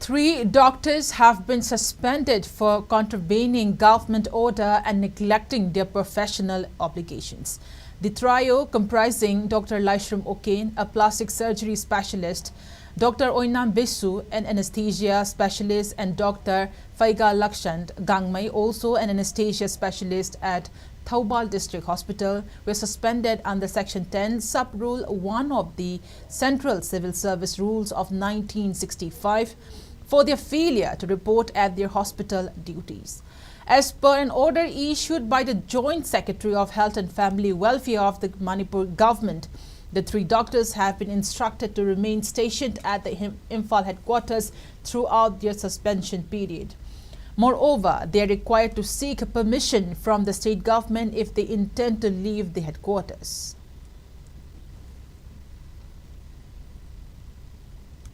Three doctors have been suspended for contravening government order and neglecting their professional obligations. The trio, comprising Dr. Laishram Okain, a plastic surgery specialist, Dr. Oinam Bisu, an anesthesia specialist, and Dr. Faiga Lakshant Gangmai, also an anesthesia specialist at Thoubal District Hospital, were suspended under Section 10, Sub-Rule 1 of the Central Civil Service Rules of 1965 for their failure to report at their hospital duties. As per an order issued by the Joint Secretary of Health and Family Welfare of the Manipur government, the three doctors have been instructed to remain stationed at the Imphal headquarters throughout their suspension period. Moreover, they are required to seek permission from the state government if they intend to leave the headquarters.